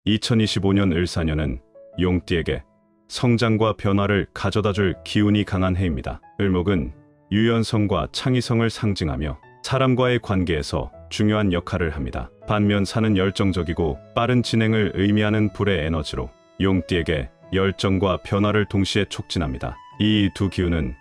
2025년 을사년은 용띠에게 성장과 변화를 가져다줄 기운이 강한 해입니다. 을목은 유연성과 창의성을 상징하며 사람과의 관계에서 중요한 역할을 합니다. 반면 산은 열정적이고 빠른 진행을 의미하는 불의 에너지로 용띠에게 열정과 변화를 동시에 촉진합니다. 이 두 기운은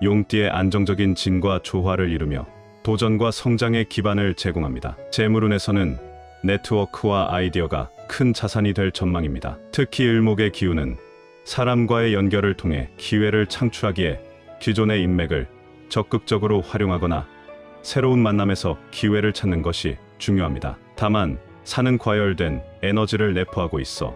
용띠의 안정적인 진과 조화를 이루며 도전과 성장의 기반을 제공합니다. 재물운에서는 네트워크와 아이디어가 큰 자산이 될 전망입니다. 특히 을목의 기운은 사람과의 연결을 통해 기회를 창출하기에 기존의 인맥을 적극적으로 활용하거나 새로운 만남에서 기회를 찾는 것이 중요합니다. 다만 산은 과열된 에너지를 내포하고 있어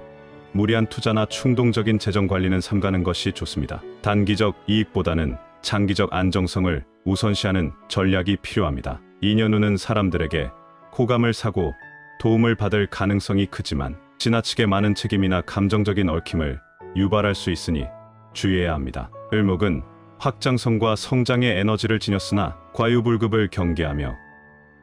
무리한 투자나 충동적인 재정 관리는 삼가는 것이 좋습니다. 단기적 이익보다는 장기적 안정성을 우선시하는 전략이 필요합니다. 인연운은 사람들에게 호감을 사고 도움을 받을 가능성이 크지만 지나치게 많은 책임이나 감정적인 얽힘을 유발할 수 있으니 주의해야 합니다. 을목은 확장성과 성장의 에너지를 지녔으나 과유불급을 경계하며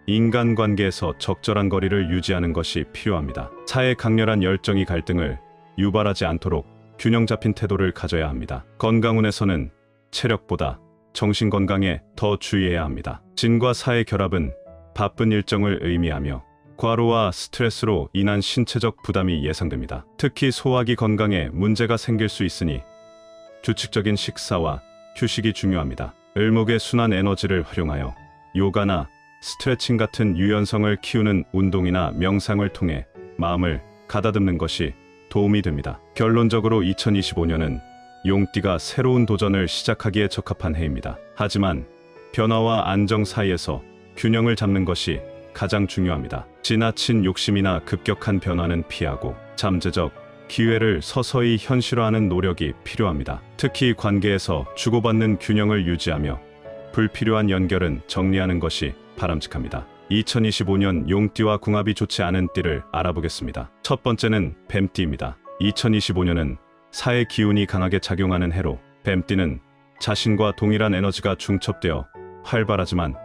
인간관계에서 적절한 거리를 유지하는 것이 필요합니다. 사의 강렬한 열정이 갈등을 유발하지 않도록 균형 잡힌 태도를 가져야 합니다. 건강운에서는 체력보다 정신건강에 더 주의해야 합니다. 진과 사의 결합은 바쁜 일정을 의미하며 과로와 스트레스로 인한 신체적 부담이 예상됩니다. 특히 소화기 건강에 문제가 생길 수 있으니 규칙적인 식사와 휴식이 중요합니다. 을목의 순환 에너지를 활용하여 요가나 스트레칭 같은 유연성을 키우는 운동이나 명상을 통해 마음을 가다듬는 것이 도움이 됩니다. 결론적으로 2025년은 용띠가 새로운 도전을 시작하기에 적합한 해입니다. 하지만 변화와 안정 사이에서 균형을 잡는 것이 가장 중요합니다. 지나친 욕심이나 급격한 변화는 피하고 잠재적 기회를 서서히 현실화하는 노력이 필요합니다. 특히 관계에서 주고받는 균형을 유지하며 불필요한 연결은 정리하는 것이 바람직합니다. 2025년 용띠와 궁합이 좋지 않은 띠를 알아보겠습니다. 첫 번째는 뱀띠입니다. 2025년은 사의 기운이 강하게 작용하는 해로 뱀띠는 자신과 동일한 에너지가 중첩되어 활발하지만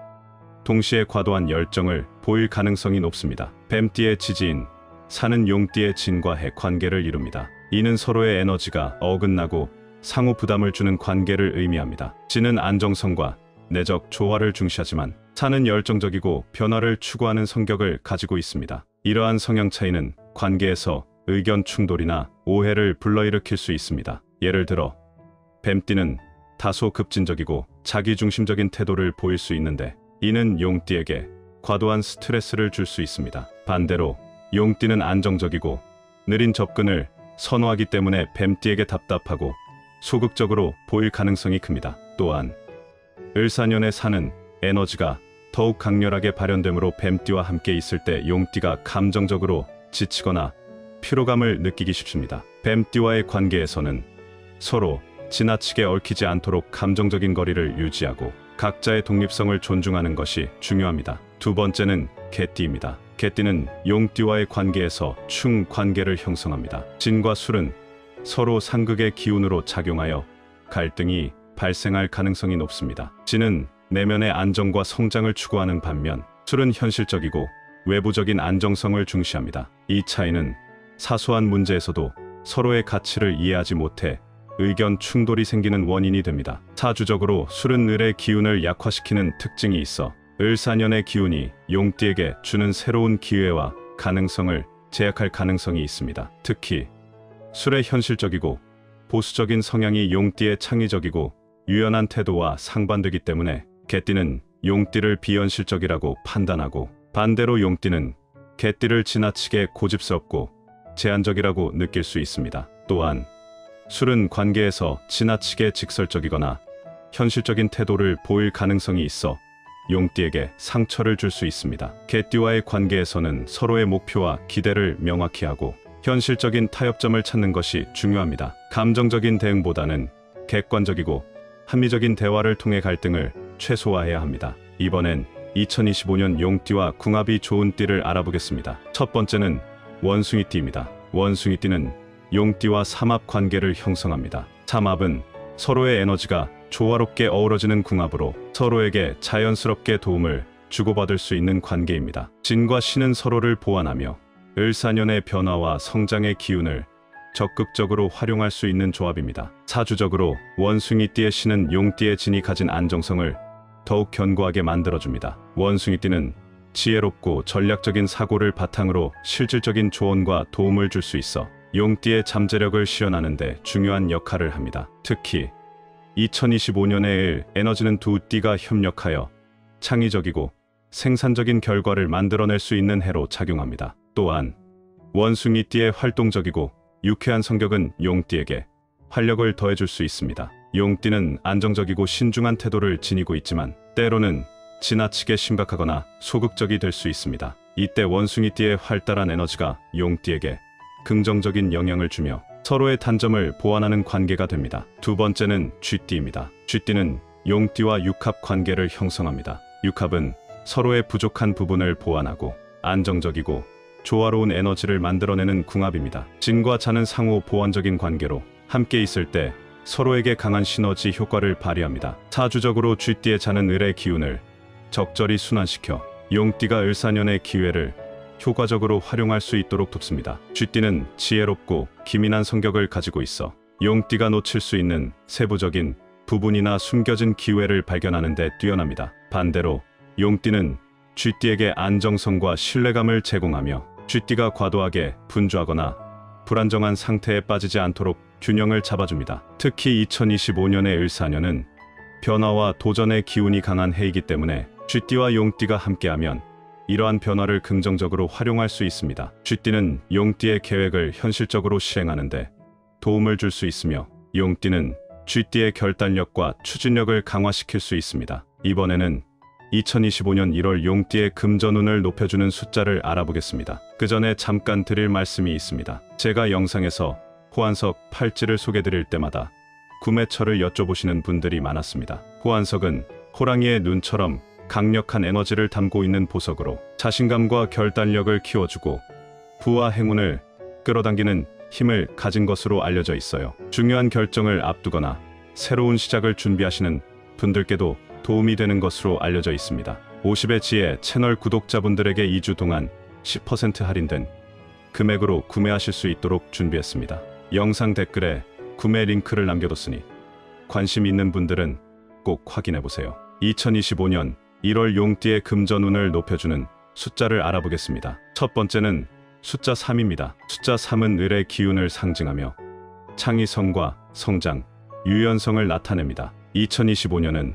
동시에 과도한 열정을 보일 가능성이 높습니다. 뱀띠의 지지인 산은 용띠의 진과 해 관계를 이룹니다. 이는 서로의 에너지가 어긋나고 상호 부담을 주는 관계를 의미합니다. 진은 안정성과 내적 조화를 중시하지만 산은 열정적이고 변화를 추구하는 성격을 가지고 있습니다. 이러한 성향 차이는 관계에서 의견 충돌이나 오해를 불러일으킬 수 있습니다. 예를 들어 뱀띠는 다소 급진적이고 자기중심적인 태도를 보일 수 있는데 이는 용띠에게 과도한 스트레스를 줄 수 있습니다. 반대로 용띠는 안정적이고 느린 접근을 선호하기 때문에 뱀띠에게 답답하고 소극적으로 보일 가능성이 큽니다. 또한 을사년의 산은 에너지가 더욱 강렬하게 발현되므로 뱀띠와 함께 있을 때 용띠가 감정적으로 지치거나 피로감을 느끼기 쉽습니다. 뱀띠와의 관계에서는 서로 지나치게 얽히지 않도록 감정적인 거리를 유지하고 각자의 독립성을 존중하는 것이 중요합니다. 두 번째는 개띠입니다. 개띠는 용띠와의 관계에서 충관계를 형성합니다. 진과 술은 서로 상극의 기운으로 작용하여 갈등이 발생할 가능성이 높습니다. 진은 내면의 안정과 성장을 추구하는 반면 술은 현실적이고 외부적인 안정성을 중시합니다. 이 차이는 사소한 문제에서도 서로의 가치를 이해하지 못해 의견 충돌이 생기는 원인이 됩니다. 사주적으로 술은 을의 기운을 약화시키는 특징이 있어 을사년의 기운이 용띠에게 주는 새로운 기회와 가능성을 제약할 가능성이 있습니다. 특히 술의 현실적이고 보수적인 성향이 용띠의 창의적이고 유연한 태도와 상반되기 때문에 개띠는 용띠를 비현실적이라고 판단하고 반대로 용띠는 개띠를 지나치게 고집스럽고 제한적이라고 느낄 수 있습니다. 또한 술은 관계에서 지나치게 직설적이거나 현실적인 태도를 보일 가능성이 있어 용띠에게 상처를 줄 수 있습니다. 개띠와의 관계에서는 서로의 목표와 기대를 명확히 하고 현실적인 타협점을 찾는 것이 중요합니다. 감정적인 대응보다는 객관적이고 합리적인 대화를 통해 갈등을 최소화해야 합니다. 이번엔 2025년 용띠와 궁합이 좋은 띠를 알아보겠습니다. 첫 번째는 원숭이띠입니다. 원숭이띠는 용띠와 삼합 관계를 형성합니다. 삼합은 서로의 에너지가 조화롭게 어우러지는 궁합으로 서로에게 자연스럽게 도움을 주고받을 수 있는 관계입니다. 진과 신은 서로를 보완하며 을사년의 변화와 성장의 기운을 적극적으로 활용할 수 있는 조합입니다. 사주적으로 원숭이띠의 신은 용띠의 진이 가진 안정성을 더욱 견고하게 만들어줍니다. 원숭이띠는 지혜롭고 전략적인 사고를 바탕으로 실질적인 조언과 도움을 줄 수 있어 용띠의 잠재력을 실현하는 데 중요한 역할을 합니다. 특히 2025년의 을 에너지는 두 띠가 협력하여 창의적이고 생산적인 결과를 만들어낼 수 있는 해로 작용합니다. 또한 원숭이띠의 활동적이고 유쾌한 성격은 용띠에게 활력을 더해줄 수 있습니다. 용띠는 안정적이고 신중한 태도를 지니고 있지만 때로는 지나치게 심각하거나 소극적이 될 수 있습니다. 이때 원숭이띠의 활달한 에너지가 용띠에게 긍정적인 영향을 주며 서로의 단점을 보완하는 관계가 됩니다. 두 번째는 쥐띠입니다. 쥐띠는 용띠와 육합 관계를 형성합니다. 육합은 서로의 부족한 부분을 보완하고 안정적이고 조화로운 에너지를 만들어내는 궁합입니다. 진과 자는 상호 보완적인 관계로 함께 있을 때 서로에게 강한 시너지 효과를 발휘합니다. 사주적으로 쥐띠의 자는 을의 기운을 적절히 순환시켜 용띠가 을사년의 기회를 효과적으로 활용할 수 있도록 돕습니다. 쥐띠는 지혜롭고 기민한 성격을 가지고 있어 용띠가 놓칠 수 있는 세부적인 부분이나 숨겨진 기회를 발견하는 데 뛰어납니다. 반대로 용띠는 쥐띠에게 안정성과 신뢰감을 제공하며 쥐띠가 과도하게 분주하거나 불안정한 상태에 빠지지 않도록 균형을 잡아줍니다. 특히 2025년의 을사년은 변화와 도전의 기운이 강한 해이기 때문에 쥐띠와 용띠가 함께하면 이러한 변화를 긍정적으로 활용할 수 있습니다. 쥐띠는 용띠의 계획을 현실적으로 실행하는데 도움을 줄 수 있으며 용띠는 쥐띠의 결단력과 추진력을 강화시킬 수 있습니다. 이번에는 2025년 1월 용띠의 금전운을 높여주는 숫자를 알아보겠습니다. 그 전에 잠깐 드릴 말씀이 있습니다. 제가 영상에서 호환석 팔찌를 소개드릴 때마다 구매처를 여쭤보시는 분들이 많았습니다. 호환석은 호랑이의 눈처럼 강력한 에너지를 담고 있는 보석으로 자신감과 결단력을 키워주고 부와 행운을 끌어당기는 힘을 가진 것으로 알려져 있어요. 중요한 결정을 앞두거나 새로운 시작을 준비하시는 분들께도 도움이 되는 것으로 알려져 있습니다. 50의 지혜 채널 구독자분들에게 2주 동안 10% 할인된 금액으로 구매하실 수 있도록 준비했습니다. 영상 댓글에 구매 링크를 남겨뒀으니 관심 있는 분들은 꼭 확인해보세요. 2025년 1월 용띠의 금전운을 높여주는 숫자를 알아보겠습니다. 첫 번째는 숫자 3입니다. 숫자 3은 을의 기운을 상징하며 창의성과 성장, 유연성을 나타냅니다. 2025년은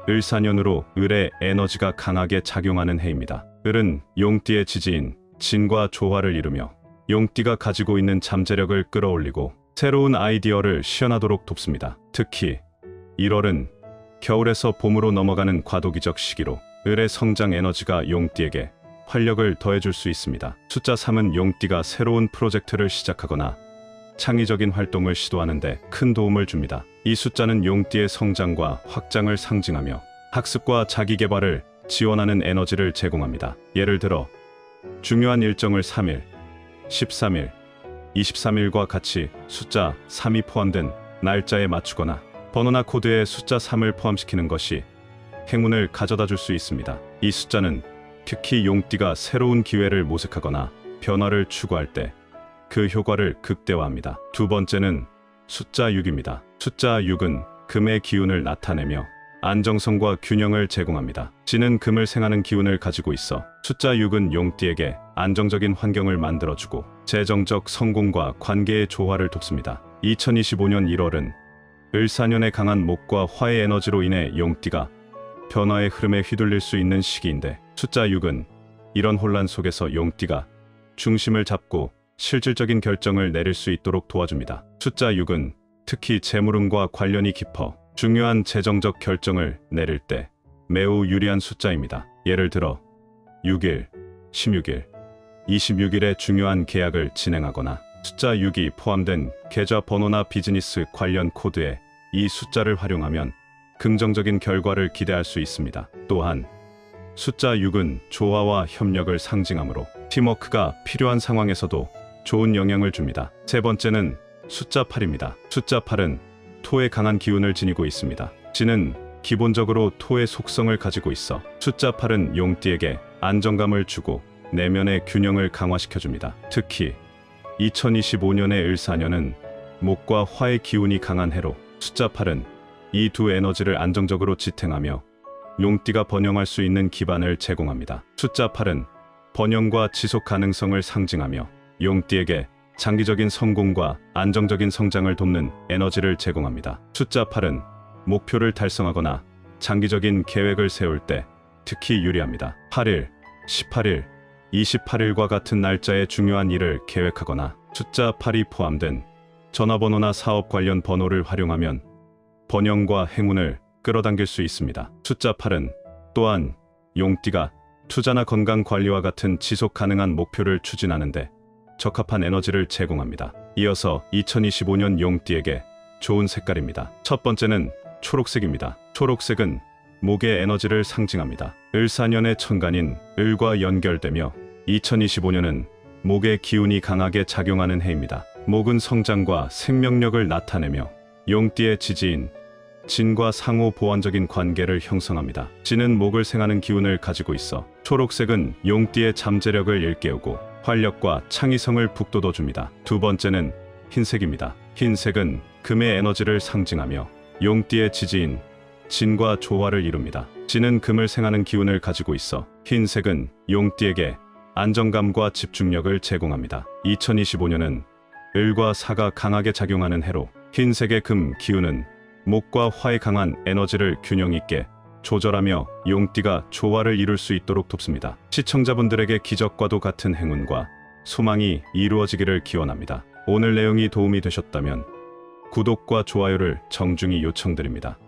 을사년으로 을의 에너지가 강하게 작용하는 해입니다. 을은 용띠의 지지인 진과 조화를 이루며 용띠가 가지고 있는 잠재력을 끌어올리고 새로운 아이디어를 실현하도록 돕습니다. 특히 1월은 겨울에서 봄으로 넘어가는 과도기적 시기로 을의 성장 에너지가 용띠에게 활력을 더해줄 수 있습니다. 숫자 3은 용띠가 새로운 프로젝트를 시작하거나 창의적인 활동을 시도하는 데 큰 도움을 줍니다. 이 숫자는 용띠의 성장과 확장을 상징하며 학습과 자기개발을 지원하는 에너지를 제공합니다. 예를 들어 중요한 일정을 3일, 13일, 23일과 같이 숫자 3이 포함된 날짜에 맞추거나 번호나 코드에 숫자 3을 포함시키는 것이 행운을 가져다 줄 수 있습니다. 이 숫자는 특히 용띠가 새로운 기회를 모색하거나 변화를 추구할 때 그 효과를 극대화합니다. 두 번째는 숫자 6입니다. 숫자 6은 금의 기운을 나타내며 안정성과 균형을 제공합니다. 진은 금을 생하는 기운을 가지고 있어 숫자 6은 용띠에게 안정적인 환경을 만들어주고 재정적 성공과 관계의 조화를 돕습니다. 2025년 1월은 을사년의 강한 목과 화의 에너지로 인해 용띠가 변화의 흐름에 휘둘릴 수 있는 시기인데 숫자 6은 이런 혼란 속에서 용띠가 중심을 잡고 실질적인 결정을 내릴 수 있도록 도와줍니다. 숫자 6은 특히 재물운과 관련이 깊어 중요한 재정적 결정을 내릴 때 매우 유리한 숫자입니다. 예를 들어 6일, 16일, 26일에 중요한 계약을 진행하거나 숫자 6이 포함된 계좌 번호나 비즈니스 관련 코드에 이 숫자를 활용하면 긍정적인 결과를 기대할 수 있습니다. 또한 숫자 6은 조화와 협력을 상징하므로 팀워크가 필요한 상황에서도 좋은 영향을 줍니다. 세 번째는 숫자 8입니다. 숫자 8은 토의 강한 기운을 지니고 있습니다. 진은 기본적으로 토의 속성을 가지고 있어 숫자 8은 용띠에게 안정감을 주고 내면의 균형을 강화시켜줍니다. 특히 2025년의 을사년은 목과 화의 기운이 강한 해로 숫자 8은 이 두 에너지를 안정적으로 지탱하며 용띠가 번영할 수 있는 기반을 제공합니다. 숫자 8은 번영과 지속 가능성을 상징하며 용띠에게 장기적인 성공과 안정적인 성장을 돕는 에너지를 제공합니다. 숫자 8은 목표를 달성하거나 장기적인 계획을 세울 때 특히 유리합니다. 8일, 18일, 28일과 같은 날짜에 중요한 일을 계획하거나 숫자 8이 포함된 전화번호나 사업 관련 번호를 활용하면 번영과 행운을 끌어당길 수 있습니다. 숫자 8은 또한 용띠가 투자나 건강 관리와 같은 지속 가능한 목표를 추진하는데 적합한 에너지를 제공합니다. 이어서 2025년 용띠에게 좋은 색깔입니다. 첫 번째는 초록색입니다. 초록색은 목의 에너지를 상징합니다. 을사년의 천간인 을과 연결되며 2025년은 목의 기운이 강하게 작용하는 해입니다. 목은 성장과 생명력을 나타내며 용띠의 지지인 진과 상호 보완적인 관계를 형성합니다. 진은 목을 생하는 기운을 가지고 있어 초록색은 용띠의 잠재력을 일깨우고 활력과 창의성을 북돋워줍니다. 두 번째는 흰색입니다. 흰색은 금의 에너지를 상징하며 용띠의 지지인 진과 조화를 이룹니다. 진은 금을 생하는 기운을 가지고 있어 흰색은 용띠에게 안정감과 집중력을 제공합니다. 2025년은 을과 사가 강하게 작용하는 해로 흰색의 금 기운은 목과 화의 강한 에너지를 균형 있게 조절하며 용띠가 조화를 이룰 수 있도록 돕습니다. 시청자분들에게 기적과도 같은 행운과 소망이 이루어지기를 기원합니다. 오늘 내용이 도움이 되셨다면 구독과 좋아요를 정중히 요청드립니다.